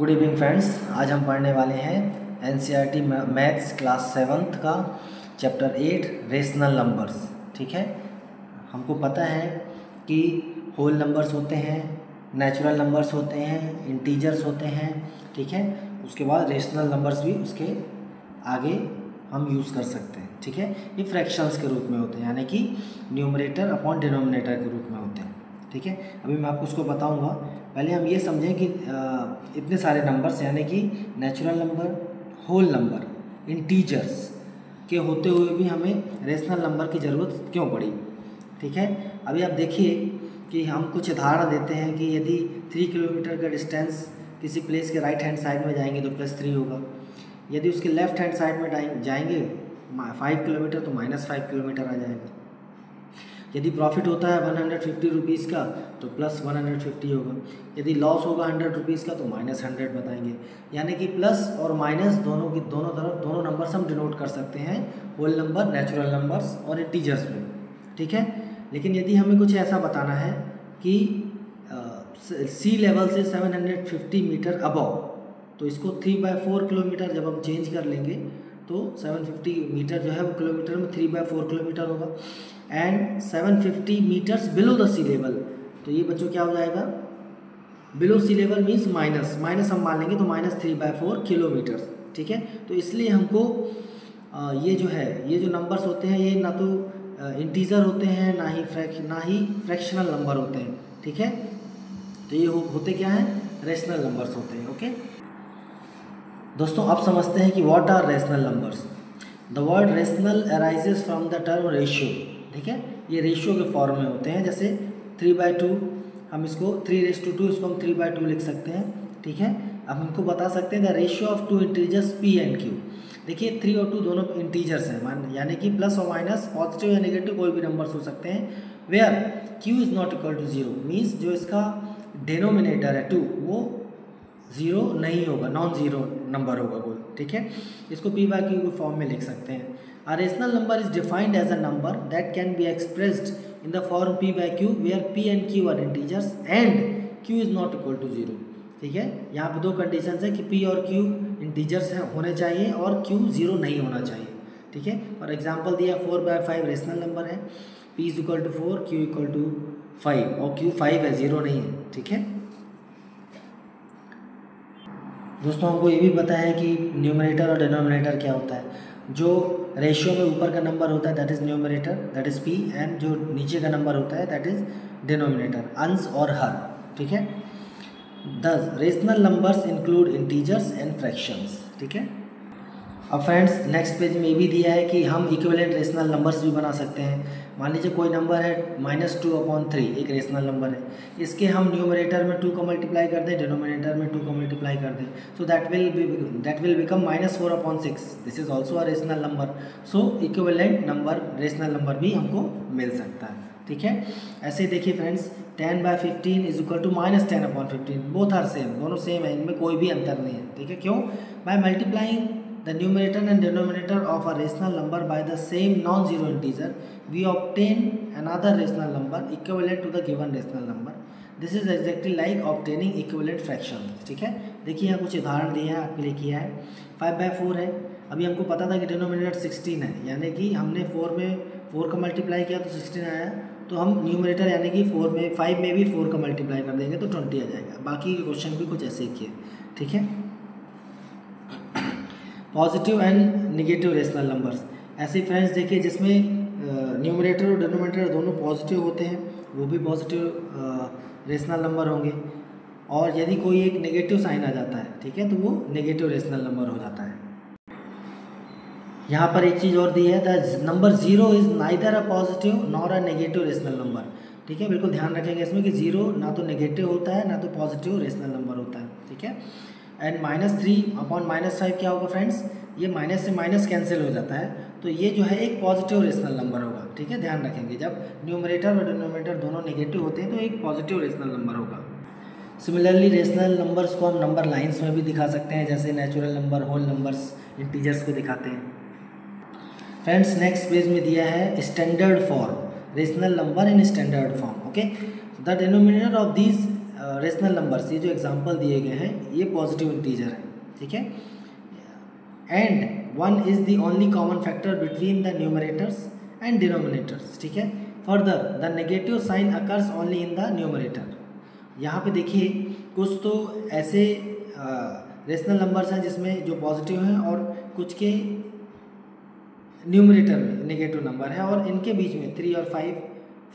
Good evening friends, आज हम पढ़ने वाले हैं एनसीईआरटी मैथ्स क्लास 7th का चैप्टर 8 रेशनल नंबर्स। ठीक है, हमको पता है कि होल नंबर्स होते हैं, नेचुरल नंबर्स होते हैं, इंटीजर्स होते हैं। ठीक है, उसके बाद रेशनल नंबर्स भी उसके आगे हम यूज़ कर सकते हैं। ठीक है, ये फ्रैक्शंस के रूप में होते हैं, यानी कि न्यूमरेटर अपॉन डिनोमिनेटर के रूप में होते हैं। ठीक है, अभी मैं आपको उसको बताऊंगा। पहले हम ये समझें कि इतने सारे नंबर्स यानी कि natural number, whole number, integers के होते हुए भी हमें रेशनल नंबर की ज़रूरत क्यों पड़ी। ठीक है, अभी आप देखिए कि हम कुछ उदाहरण देते हैं कि यदि 3 किलोमीटर का डिस्टेंस किसी प्लेस के राइट हैंड साइड में जाएंगे तो +3 होगा, यदि उसके लेफ्ट हैंड साइड में जाएंगे 5 किलोमीटर तो -5 किलोमीटर आ जाएगा। यदि प्रॉफिट होता है 150 रुपीज़ का तो +150 होगा, यदि लॉस होगा 100 रुपीज़ का तो -100 बताएंगे। यानी कि प्लस और माइनस दोनों तरफ दोनों नंबर्स हम डिनोट कर सकते हैं, होल नंबर, नेचुरल नंबर्स और इंटीजर्स में। ठीक है, लेकिन यदि हमें कुछ ऐसा बताना है कि सी लेवल से 750 मीटर अबव, तो इसको 3/4 किलोमीटर जब हम चेंज कर लेंगे तो 750 मीटर जो है वो किलोमीटर में 3/4 किलोमीटर होगा। And 750 metres below the sea level, तो ये बच्चों क्या हो जाएगा, below sea level means minus हम मान लेंगे तो -3/4 किलोमीटर्स। ठीक है, तो इसलिए हमको ये जो नंबर्स होते हैं ये ना तो इंटीजर होते हैं ना ही फ्रैक्शनल नंबर होते हैं। ठीक है, तो ये होते क्या हैं, रेशनल नंबर्स होते हैं। ओके दोस्तों, आप समझते हैं कि what are rational numbers. The word rational arises from the term ratio. ठीक है, ये रेशियो के फॉर्म में होते हैं, जैसे 3/2, हम इसको 3:2 इसको हम 3/2 लिख सकते हैं। ठीक है, अब हमको बता सकते हैं the ratio of 2 integers P and Q। देखिए 3 और 2 दोनों इंटीजर्स हैं, यानी कि प्लस और माइनस, पॉजिटिव या नेगेटिव कोई भी नंबर्स हो सकते हैं। Where Q is not equal to 0 means जो इसका डिनोमिनेटर है 2 वो 0 नहीं होगा, नॉन ज़ीरो नंबर होगा कोई। ठीक है, इसको P/Q के फॉर्म में लिख सकते हैं। A rational number is defined as a number that can be expressed in the form P/Q where P and Q are integers and Q is not equal to 0। ठीक है, यहाँ पे दो कंडीशंस है कि P और Q इंटीजर्स होने चाहिए और Q 0 नहीं होना चाहिए। ठीक है, फॉर एग्जांपल दिया 4/5 रेशनल नंबर है, P is equal to 4, Q equal to 5 और Q 5 है, 0 नहीं है। ठीक है दोस्तों, हमको ये भी पता है कि न्यूमरेटर और डिनोमिनेटर क्या होता है। जो रेशियो में ऊपर का नंबर होता है that is numerator, that is P, and जो नीचे का नंबर होता है दैट इज़ डिनोमिनेटर, अंश और हर। ठीक है, दस rational numbers include integers and fractions. ठीक है, अब फ्रेंड्स नेक्स्ट पेज में ये भी दिया है कि हम इक्विवेलेंट रेशनल नंबर्स भी बना सकते हैं। मान लीजिए कोई नंबर है -2/3, एक रेशनल नंबर है, इसके हम न्यूमरेटर में 2 का मल्टीप्लाई कर दें, डिनोमिनेटर में 2 का मल्टीप्लाई कर दें, so that will become -4/6। This is also a rational number. So equivalent number, rational number भी हमको मिल सकता है। ठीक है, ऐसे देखिए friends 10/15 is equal to -10/15, both are same, दोनों सेम है, इनमें कोई भी अंतर नहीं है। ठीक है, क्यों, by multiplying the numerator and denominator of a rational number by the same non-zero integer we obtain another rational number equivalent to the given rational number. This is exactly like obtaining equivalent fractions। ठीक है, देखिए यहाँ कुछ उदाहरण दिए हैं आपके लिए किया है। 5/4 है, अभी हमको पता था कि डिनोमिनेटर 16 है, यानी कि हमने 4 में 4 का मल्टीप्लाई किया तो 16 आया, तो हम न्यूमरेटर यानी कि 5 में भी 4 का मल्टीप्लाई कर देंगे तो 20 आ जाएगा। बाकी के क्वेश्चन भी कुछ ऐसे ही किए। ठीक है, positive and negative rational numbers, ऐसे फ्रेंड्स देखिए जिसमें न्यूमरेटर और डिनोमिनेटर दोनों पॉजिटिव होते हैं वो भी पॉजिटिव रेशनल नंबर होंगे, और यदि कोई एक नेगेटिव साइन आ जाता है, ठीक है, तो वो नेगेटिव रेशनल नंबर हो जाता है। यहाँ पर एक चीज़ और दी है, the number 0 is neither a positive nor a negative rational number. ठीक है, बिल्कुल ध्यान रखेंगे इसमें कि 0 ना तो नेगेटिव होता है ना तो पॉजिटिव रेशनल नंबर होता है। ठीक है, एंड -3/-5 क्या होगा फ्रेंड्स, ये माइनस से माइनस कैंसिल हो जाता है, तो ये जो है एक पॉजिटिव रेशनल नंबर होगा। ठीक है, ध्यान रखेंगे जब न्यूमरेटर और डिनोमिनेटर दोनों नेगेटिव होते हैं तो एक पॉजिटिव रेशनल नंबर होगा। सिमिलरली रेशनल नंबर्स को हम नंबर लाइंस में भी दिखा सकते हैं, जैसे natural number, whole numbers, integers को दिखाते हैं। फ्रेंड्स नेक्स्ट पेज में दिया है standard form, rational number in standard form. Okay, the denominator of these rational numbers, ये जो एग्जांपल दिए गए हैं ये पॉजिटिव इंटीजर है, ठीक है। And 1 is the only common factor between the numerators and denominators, ठीक है। Further the negative sign occurs only in the numerator. यहाँ पे देखिए कुछ तो ऐसे रेशनल नंबर्स हैं जिसमें जो पॉजिटिव हैं और कुछ के न्यूमरेटर में नेगेटिव नंबर है, और इनके बीच में 3 और 5,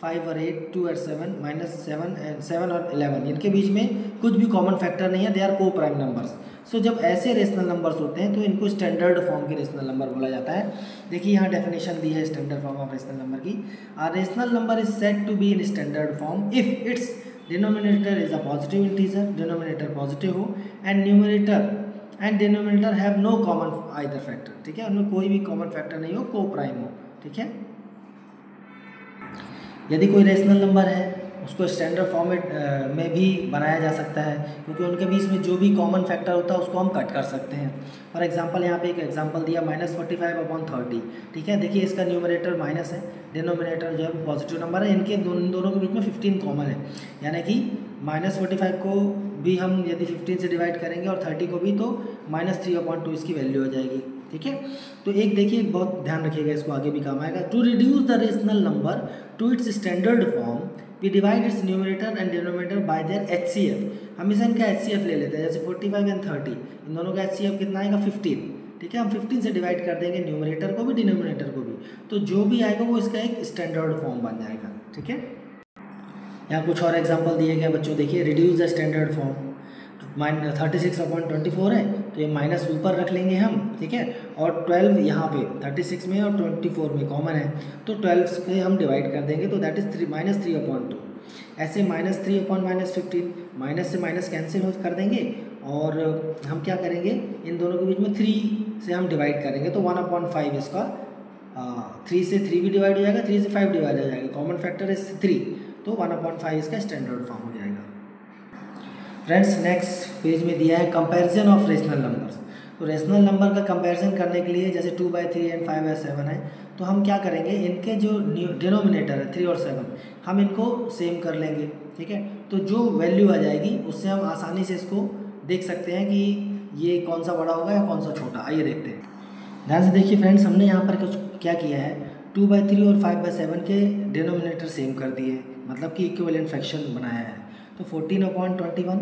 5 और 8, 2 और 7, -7 एंड 7 और 11, इनके बीच में कुछ भी कॉमन फैक्टर नहीं है, they are coprime numbers. So जब ऐसे रेशनल नंबर्स होते हैं तो इनको स्टैंडर्ड फॉर्म के रेशनल नंबर बोला जाता है। देखिए यहाँ डेफिनेशन दी है standard form of rational number की। A rational number is said to be in standard form if its denominator is a positive integer, denominator positive हो, and numerator and denominator have no common either factor, ठीक है, उनमें कोई भी common factor नहीं हो, को प्राइम हो, ठीक है। यदि कोई रेशनल नंबर है उसको स्टैंडर्ड फॉर्मेट में भी बनाया जा सकता है, क्योंकि उनके बीच में जो भी कॉमन फैक्टर होता है उसको हम कट कर सकते हैं। फॉर एग्जांपल यहाँ पे एक एग्जांपल दिया -45/30, ठीक है। देखिए इसका न्यूमरेटर माइनस है, डिनोमिनेटर जो है पॉजिटिव नंबर है, इनके दोनों के बीच में 15 कॉमन है, यानी कि -45 को भी हम यदि 15 से डिवाइड करेंगे और 30 को भी तो -3/2 इसकी वैल्यू हो जाएगी, ठीक है। तो एक देखिए बहुत ध्यान रखिएगा, इसको आगे भी काम आएगा। To reduce the rational number to its standard form we divide its numerator and denominator by their HCF। हमेशा इनका HCF ले लेते हैं, जैसे 45 एंड 30, इन दोनों का HCF कितना आएगा 15, ठीक है। हम 15 से डिवाइड कर देंगे न्यूमरेटर को भी डिनोमिनेटर को भी, तो जो भी आएगा वो इसका एक स्टैंडर्ड फॉर्म बन जाएगा, ठीक है। यहाँ कुछ और एग्जाम्पल दिए गए बच्चों, देखिए रिड्यूस द स्टैंडर्ड फॉर्म, 36/24 है तो ये माइनस ऊपर रख लेंगे हम, ठीक है, और 12 यहाँ पे 36 में और 24 में कॉमन है, तो 12 से हम डिवाइड कर देंगे तो दैट इज -3/2। ऐसे -3/-15, माइनस से माइनस कैंसिल कर देंगे, और हम क्या करेंगे इन दोनों के बीच में 3 से हम डिवाइड करेंगे तो 1/5 इसका, 3 से 3 भी डिवाइड हो जाएगा, 3 से 5 डिवाइड हो जाएगा, कॉमन फैक्टर इज 3, तो 1/5 इसका स्टैंडर्ड फॉर्म हो जाएगा। फ्रेंड्स नेक्स्ट पेज में दिया है कंपैरिजन ऑफ रेशनल नंबर्स। तो रेशनल नंबर का कंपैरिजन करने के लिए जैसे 2/3 एंड 5/7 है, तो हम क्या करेंगे, इनके जो डिनोमिनेटर है 3 और 7 हम इनको सेम कर लेंगे, ठीक है। तो जो वैल्यू आ जाएगी उससे हम आसानी से इसको देख सकते हैं कि ये कौन सा बड़ा होगा या कौन सा छोटा। आइए देखते हैं, ध्यान से देखिए फ्रेंड्स, हमने यहाँ पर कुछ क्या किया है, 2/3 और 5/7 के डिनोमिनेटर सेम कर दिए, मतलब कि इक्विवेलेंट फ्रैक्शन बनाया है। तो 14/21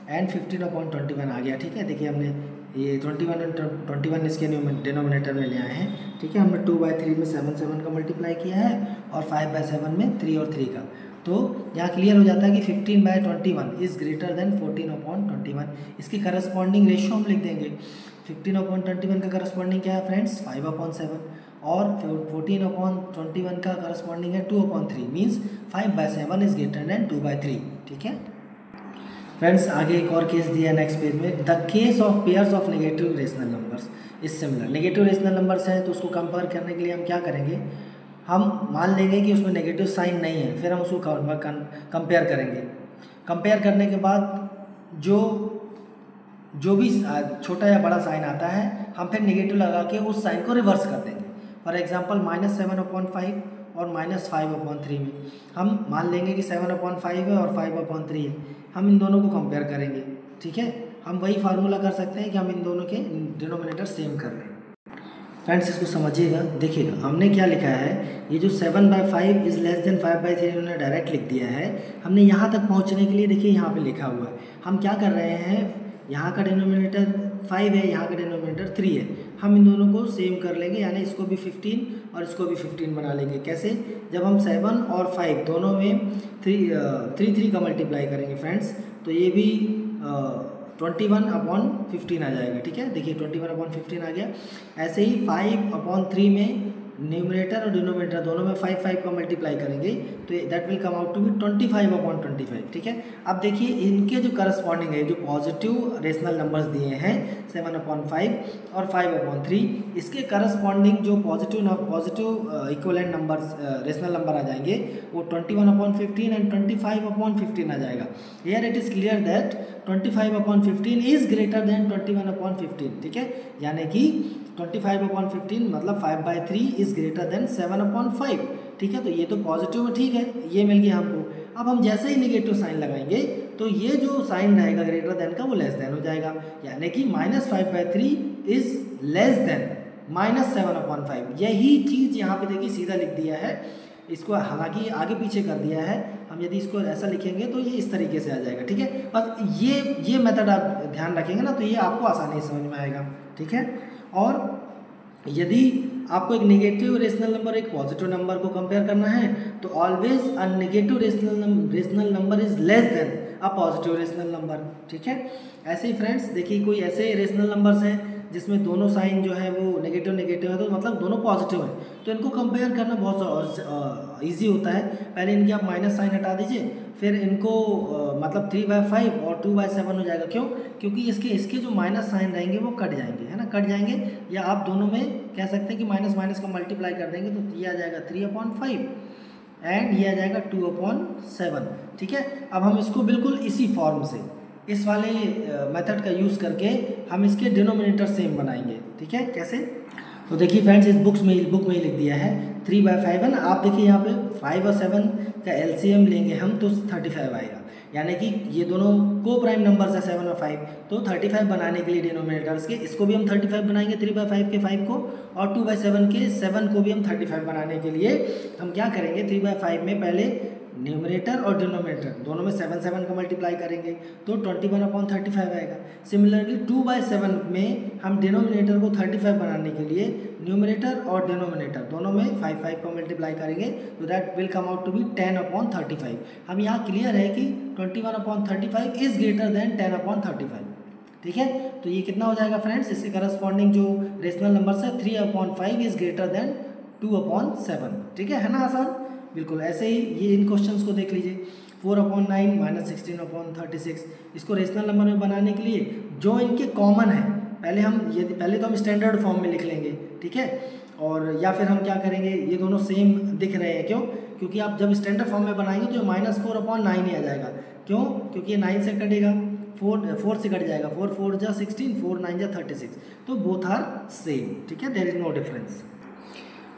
एंड 15/21 आ गया, ठीक है। देखिए हमने ये 21 इसके डिनोमिनेटर में ले आए हैं, ठीक है। हमने 2/3 में 7 का मल्टीप्लाई किया है और 5/7 में 3 और 3 का, तो यहाँ क्लियर हो जाता है कि 15/21 इज़ ग्रेटर देन 14/21। इसकी करस्पॉन्डिंग रेशियो हम लिख देंगे। 15/21 का करस्पॉन्डिंग क्या है फ्रेंड्स, 5/7, और 14/21 का करस्पॉन्डिंग है 2/3, मीन्स 5/7 इज ग्रेटर देन 2/3, ठीक है। फ्रेंड्स आगे एक और केस दिया है नेक्स्ट पेज में, the case of pairs of negative rational numbers is similar. Negative rational numbers हैं तो उसको कंपेयर करने के लिए हम क्या करेंगे, हम मान लेंगे कि उसमें नेगेटिव साइन नहीं है, फिर हम उसको कंपेयर करेंगे। कंपेयर करने के बाद जो भी छोटा या बड़ा साइन आता है हम फिर नेगेटिव लगा के उस साइन को रिवर्स कर देंगे। फॉर एग्जांपल -7/5 और -5/3 में हम मान लेंगे कि 7/5 है और 5/3 है, हम इन दोनों को कंपेयर करेंगे, ठीक है। हम वही फार्मूला कर सकते हैं कि हम इन दोनों के डिनोमिनेटर सेम कर लें। फ्रेंड्स इसको समझिएगा, देखिएगा हमने क्या लिखा है, ये जो 7/5 इज़ लेस देन 5/3 उन्होंने डायरेक्ट लिख दिया है। हमने यहाँ तक पहुँचने के लिए देखिए यहाँ पे लिखा हुआ है, हम क्या कर रहे हैं, यहाँ का डिनोमिनेटर 5 है, यहाँ का डिनोमिनेटर 3 है, हम इन दोनों को सेम कर लेंगे, यानी इसको भी 15 और इसको भी 15 बना लेंगे। कैसे, जब हम 7 और 5 दोनों में 3 का मल्टीप्लाई करेंगे फ्रेंड्स, तो ये भी 21/15 आ जाएगा, ठीक है। देखिए 21/15 आ गया। ऐसे ही 5/3 में न्यूमरेटर और डिनोमिनेटर दोनों में 5 का मल्टीप्लाई करेंगे तो that will come out to be 25/25, ठीक है। अब देखिए इनके जो करस्पॉन्डिंग है, जो पॉजिटिव रेशनल नंबर्स दिए हैं 7/5 और 5/3, इसके करस्पॉन्डिंग जो positive equivalent numbers rational number आ जाएंगे वो 21/15 एंड 25/15 आ जाएगा। Here it is clear that 25/15 is greater than 21/15, ठीक है। यानी कि 25/15 मतलब 5/3 इज ग्रेटर देन 7/5, ठीक है। तो ये तो पॉजिटिव में ठीक है, ये मिल गया हमको। अब हम जैसे ही नेगेटिव साइन लगाएंगे तो ये जो साइन रहेगा ग्रेटर देन का वो लेस देन हो जाएगा, यानी कि -5/3 इज लेस देन -7/5। यही चीज़ यहाँ पे देखिए सीधा लिख दिया है, इसको हालांकि आगे पीछे कर दिया है। हम यदि इसको ऐसा लिखेंगे तो ये इस तरीके से आ जाएगा, ठीक है। बस ये मेथड आप ध्यान रखेंगे ना तो ये आपको आसानी से समझ में आएगा, ठीक है। और यदि आपको एक नेगेटिव रेशनल नंबर एक पॉजिटिव नंबर को कंपेयर करना है तो always a negative rational number is less than a positive rational number, ठीक है। ऐसे ही फ्रेंड्स देखिए कोई ऐसे रेशनल नंबर्स हैं जिसमें दोनों साइन जो है वो नेगेटिव नेगेटिव है, तो मतलब दोनों पॉजिटिव हैं, तो इनको कंपेयर करना बहुत ईजी होता है। पहले इनके आप माइनस साइन हटा दीजिए, फिर इनको मतलब 3/5 और 2/7 हो जाएगा। क्यों? क्योंकि इसके जो माइनस साइन रहेंगे वो कट जाएंगे, है ना, कट जाएंगे। या आप दोनों में कह सकते हैं कि माइनस माइनस का मल्टीप्लाई कर देंगे तो ये आ जाएगा 3/5 एंड ये आ जाएगा 2/7, ठीक है। अब हम इसको बिल्कुल इसी फॉर्म से इस वाले मेथड का यूज़ करके हम इसके डिनोमिनेटर सेम बनाएंगे, ठीक है। कैसे? तो देखिए फ्रेंड्स इस बुक में ही लिख दिया है 3/5 है ना। आप देखिए यहाँ पे 5 और 7 का एलसीएम लेंगे हम तो 35 आएगा, यानी कि ये दोनों को प्राइम नंबर्स है 7 और 5, तो 35 बनाने के लिए डिनोमिनेटर्स के इसको भी हम 35 बनाएंगे 3/5 के 5 को, और 2/7 के 7 को भी हम 35 बनाने के लिए हम क्या करेंगे 3/5 में पहले न्यूमरेटर और डिनोमिनेटर दोनों में 7 का मल्टीप्लाई करेंगे तो 21/35 आएगा। सिमिलरली 2/7 में हम डिनोमिनेटर को 35 बनाने के लिए न्यूमरेटर और डिनोमिनेटर दोनों में 5 का मल्टीप्लाई करेंगे तो that will come out to be 10/35। हम यहाँ क्लियर है कि 21/35 इज ग्रेटर देन 10/35, ठीक है। तो ये कितना हो जाएगा फ्रेंड्स, इससे करस्पॉन्डिंग जो रेशनल नंबर है 3/5 इज ग्रेटर देन 2/7, ठीक है ना, आसान। बिल्कुल ऐसे ही ये इन क्वेश्चंस को देख लीजिए 4/9 -16/36। इसको रेशनल नंबर में बनाने के लिए जो इनके कॉमन है पहले तो हम स्टैंडर्ड फॉर्म में लिख लेंगे, ठीक है। और या फिर हम क्या करेंगे, ये दोनों सेम दिख रहे हैं, क्यों? क्योंकि आप जब स्टैंडर्ड फॉर्म में बनाएंगे तो -4/9 ही आ जाएगा। क्यों? क्योंकि ये 9 से कटेगा, 4 से कट जाएगा, 4 4 जा 16, 4 9 जा 36, तो बोथ आर सेम, ठीक है, there is no difference.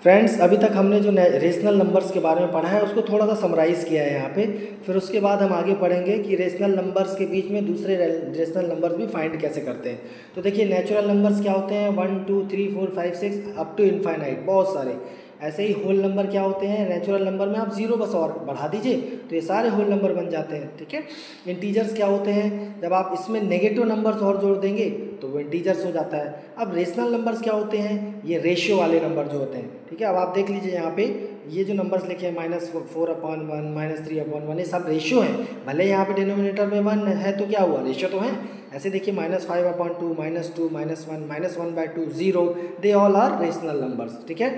Friends अभी तक हमने जो रेशनल नंबर्स के बारे में पढ़ा है उसको थोड़ा सा समराइज़ किया है यहाँ पे, फिर उसके बाद हम आगे पढ़ेंगे कि रेशनल नंबर्स के बीच में दूसरे रेशनल नंबर्स भी फाइंड कैसे करते हैं। तो देखिए नेचुरल नंबर्स क्या होते हैं 1 2 3 4 5 6 अप टू इनफाइनाइट, बहुत सारे। ऐसे ही होल नंबर क्या होते हैं, नेचुरल नंबर में आप 0 बस और बढ़ा दीजिए तो ये सारे होल नंबर बन जाते हैं, ठीक है। इंटीजर्स क्या होते हैं, जब आप इसमें नेगेटिव नंबर्स और जोड़ देंगे तो वो इंटीजर्स हो जाता है। अब रेशनल नंबर्स क्या होते हैं, ये रेशियो वाले नंबर जो होते हैं, ठीक है। अब आप देख लीजिए यहाँ पे ये जो नंबर्स लिखे हैं -4/1 -3/1 ये सब रेशियो हैं, भले यहाँ पे डिनोमिनेटर में 1 है तो क्या हुआ, रेशियो तो है। ऐसे देखिए -5/2 -2 -1 -1/2 0 they all are rational numbers, ठीक है।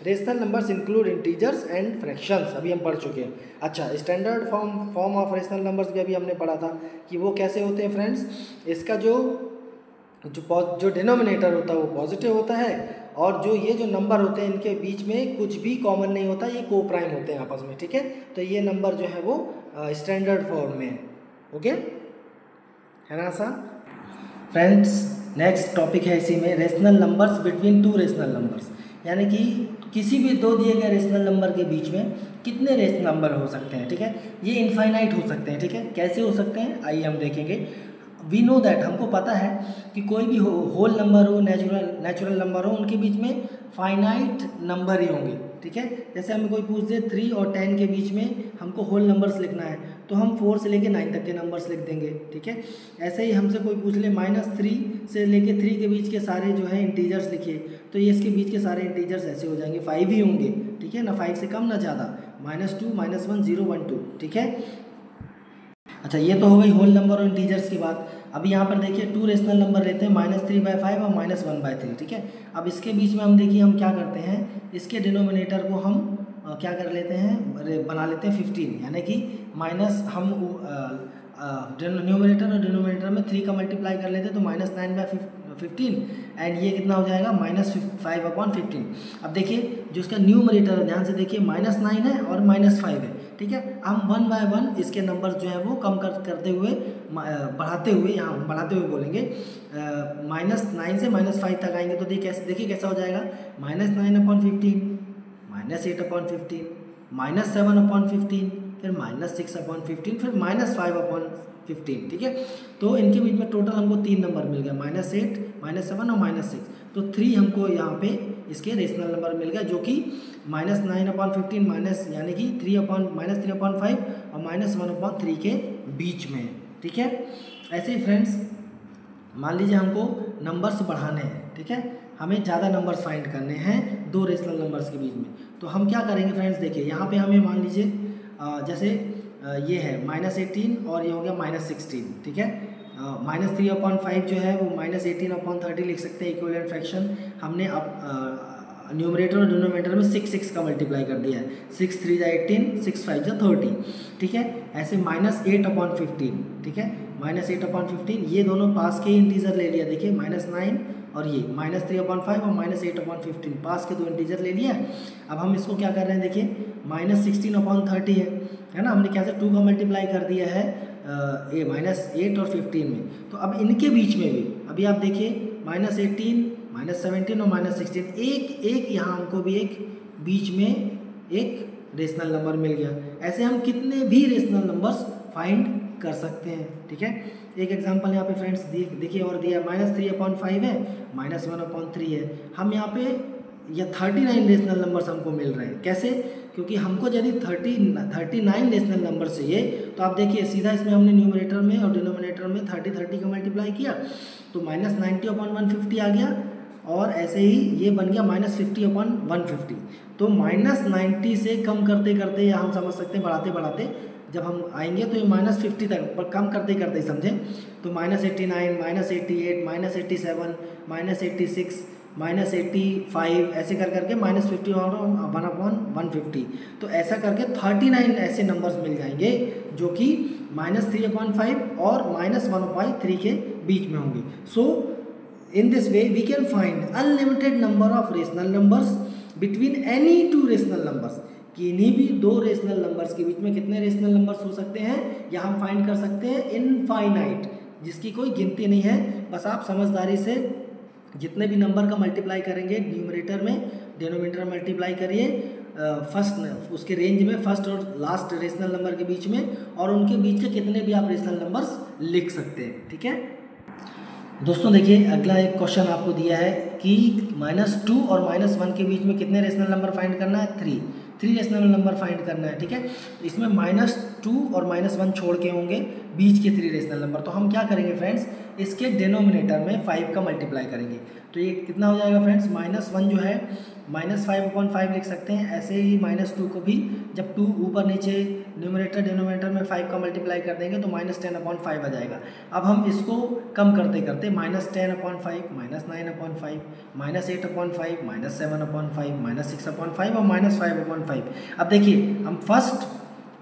Rational numbers include integers and fractions, अभी हम पढ़ चुके हैं। अच्छा standard form of rational numbers भी अभी हमने पढ़ा था कि वो कैसे होते हैं फ्रेंड्स। इसका जो डिनोमिनेटर होता है वो पॉजिटिव होता है, और जो ये जो नंबर होते हैं इनके बीच में कुछ भी कॉमन नहीं होता, ये को प्राइम होते हैं आपस में, ठीक है। तो ये नंबर जो है वो स्टैंडर्ड फॉर्म में है, ओके, है ना आसान। फ्रेंड्स नेक्स्ट टॉपिक है इसी में rational numbers between two rational numbers, यानी कि किसी भी दो दिए गए रेशनल नंबर के बीच में कितने रेशनल नंबर हो सकते हैं, ठीक है। ये इनफाइनाइट हो सकते हैं, ठीक है। कैसे हो सकते हैं आइए हम देखेंगे। वी नो दैट, हमको पता है कि कोई भी होल नंबर हो नेचुरल नंबर हो उनके बीच में फाइनाइट नंबर ही होंगे, ठीक है। जैसे हमें कोई पूछ दे 3 और 10 के बीच में हमको होल नंबर्स लिखना है तो हम 4 से लेके 9 तक के नंबर्स लिख देंगे, ठीक है। ऐसे ही हमसे कोई पूछ ले -3 से लेके 3 के बीच के सारे जो है इंटीजर्स लिखिए तो ये इसके बीच के सारे इंटीजर्स ऐसे हो जाएंगे 5 ही होंगे, ठीक है ना, 5 से कम ना ज़्यादा, -2 -1 0 1 2, ठीक है। अच्छा ये तो हो गई होल नंबर और इंटीजर्स की बात। अभी यहाँ पर देखिए 2 रेशनल नंबर लेते हैं -3/5 और -1/3, ठीक है। अब इसके बीच में हम देखिए हम क्या करते हैं, इसके डिनोमिनेटर को हम क्या कर लेते हैं, बना लेते हैं 15, यानी कि माइनस हम न्यूमरेटर और डिनोमिनेटर में 3 का मल्टीप्लाई कर लेते हैं तो -9/15 एंड ये कितना हो जाएगा -5/15। अब देखिए जो इसका न्यूमरेटर है ध्यान से देखिए -9 है और -5 है, ठीक है। हम 1 बाय 1 इसके नंबर जो है वो कम करते हुए बढ़ाते हुए यहाँ बढ़ाते हुए बोलेंगे -9 से -5 तक आएंगे तो देखिए कैसा हो जाएगा -9/15 -8/15 -7/15 फिर -6/15, फिर -5/15, ठीक है। तो इनके बीच में टोटल हमको 3 नंबर मिल गया, -8, -7 और -6। तो 3 हमको यहाँ पे इसके रेशनल नंबर मिल गया, जो कि -9/15 माइनस यानी कि -3/5 और -1/3 के बीच में है, ठीक है। ऐसे ही फ्रेंड्स मान लीजिए हमको नंबर्स बढ़ाने हैं, ठीक है, हमें ज़्यादा नंबर्स फाइंड करने हैं दो रेशनल नंबर्स के बीच में। तो हम क्या करेंगे फ्रेंड्स, देखिए यहाँ पे हमें मान लीजिए जैसे ये है -18 और ये हो गया -16, ठीक है। -3/5 जो है वो -18/30 लिख सकते हैं, इक्विवेलेंट फ्रैक्शन। हमने अब न्यूमरेटर और डिनोमिनेटर में 6 का मल्टीप्लाई कर दिया है, 6 3 जा 18, 6 5 जा 30, ठीक है। ऐसे -8/15, ठीक है, -8/15 ये दोनों पास के इंटीजर ले लिया, देखिए -9 और ये -3/5 और -8/15 पास के दो इंटीजर ले लिया। अब हम इसको क्या कर रहे हैं, देखिए -16/30 है ना, हमने क्या से 2 का मल्टीप्लाई कर दिया है ये -8 और 15 में। तो अब इनके बीच में भी अभी आप देखिए -18, -17 और -16 एक यहाँ हमको भी एक बीच में एक रेशनल नंबर मिल गया। ऐसे हम कितने भी रेशनल नंबर्स फाइंड कर सकते हैं, ठीक है। एक एग्जांपल यहाँ पे फ्रेंड्स देखिए और दिया -3/5 है, -1/3 है। हम यहाँ पे ये 39 रेशनल नंबर्स हमको मिल रहे हैं, कैसे? क्योंकि हमको यदि 39 रेशनल नंबर चाहिए तो आप देखिए सीधा इसमें हमने न्यूमरेटर में और डिनोमिनेटर में 30 का मल्टीप्लाई किया तो -90/150 आ गया, और ऐसे ही ये बन गया -50/150। तो -90 से कम करते करते या हम समझ सकते हैं बढ़ाते बढ़ाते जब हम आएंगे तो ये -50 तक, पर कम करते करते समझें तो -89, -88, -87, -86, -85 ऐसे कर करके -50 और 1/150। तो ऐसा करके 39 ऐसे नंबर्स मिल जाएंगे जो कि -3/5 और -1/3 के बीच में होंगे। सो in this way we can find unlimited number of rational numbers between any two rational numbers। किन्हीं भी दो रेशनल नंबर्स के बीच में कितने रेशनल नंबर्स हो सकते हैं, या हम फाइंड कर सकते हैं इनफाइनाइट, जिसकी कोई गिनती नहीं है। बस आप समझदारी से जितने भी नंबर का मल्टीप्लाई करेंगे न्यूमरेटर में, डिनोमिनेटर मल्टीप्लाई करिए फर्स्ट उसके रेंज में, फर्स्ट और लास्ट रेशनल नंबर के बीच में, और उनके बीच के कितने भी आप रेशनल नंबर्स लिख सकते हैं, ठीक है। दोस्तों देखिए अगला एक क्वेश्चन आपको दिया है कि -2 और -1 के बीच में कितने रेशनल नंबर फाइंड करना है, 3 रेशनल नंबर फाइंड करना है, ठीक है। इसमें -2 और -1 छोड़ के होंगे बीच के 3 रेशनल नंबर। तो हम क्या करेंगे फ्रेंड्स, इसके डिनोमिनेटर में 5 का मल्टीप्लाई करेंगे। तो ये कितना हो जाएगा फ्रेंड्स, -1 जो है -5/5 लिख सकते हैं। ऐसे ही -2 को भी जब 2 ऊपर नीचे न्यूमरेटर डिनोमिनेटर में 5 का मल्टीप्लाई कर देंगे तो -10/5 आ जाएगा। अब हम इसको कम करते करते -10/5, -9/5, -8/5, -7/5, -6/5 और -5/5। अब देखिए हम फर्स्ट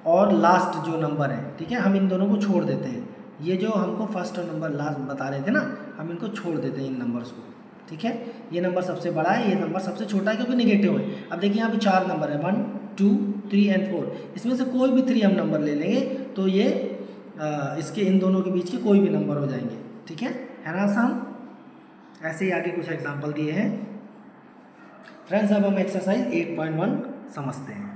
और लास्ट जो नंबर है, ठीक है, हम इन दोनों को छोड़ देते हैं। ये जो हमको फर्स्ट और नंबर लास्ट बता रहे थे ना, हम इनको छोड़ देते हैं इन नंबर्स को, ठीक है। ये नंबर सबसे बड़ा है, ये नंबर सबसे छोटा है क्योंकि नेगेटिव है। अब देखिए यहाँ पे 4 नंबर है, 1 2 3 और 4। इसमें से कोई भी 3 हम नंबर ले लेंगे तो ये इसके इन दोनों के बीच के कोई भी नंबर हो जाएंगे, ठीक है ना आसान। ऐसे ही आगे कुछ एग्जाम्पल दिए हैं फ्रेंड्स। अब हम एक्सरसाइज 8.1 समझते हैं।